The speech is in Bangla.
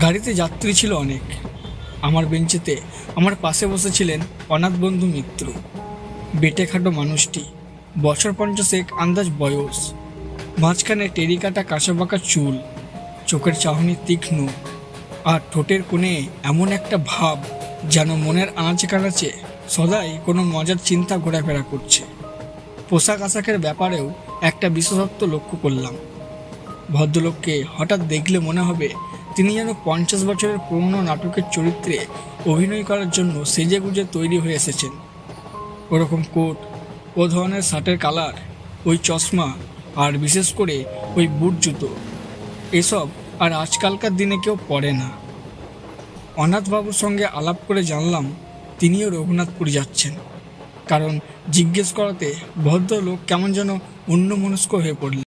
গাড়িতে যাত্রী ছিল অনেক। আমার বেঞ্চেতে আমার পাশে বসেছিলেন অনাথ বন্ধু মিত্র। বেটে খাটো মানুষটি, বছর 50 আন্দাজ বয়স, মাঝখানে টেরিকাটা কাঁচাবাঁকা চুল, চোখের চাহনি তীক্ষ্ণ, আর ঠোঁটের কোণে এমন একটা ভাব যেন মনের আনাচে কানাচে সদাই কোনো মজার চিন্তা ঘোরাফেরা করছে। পোশাক আশাকের ব্যাপারেও একটা বিশেষত্ব লক্ষ্য করলাম। ভদ্রলোককে হঠাৎ দেখলে মনে হবে তিনি যেন 50 বছরের পুরনো নাটকের চরিত্রে অভিনয় করার জন্য সেজেগুজে তৈরি হয়ে এসেছেন। ওরকম কোট, ও ধরনের শার্টের কালার, ওই চশমা, আর বিশেষ করে ওই বুট জুতো, এসব আর আজকালকার দিনে কেউ পরে না। অনাথবাবুর সঙ্গে আলাপ করে জানলাম তিনিও রঘুনাথপুর যাচ্ছেন। কারণ জিজ্ঞেস করাতে ভদ্রলোক কেমন যেন অন্যমনস্ক হয়ে পড়লেন।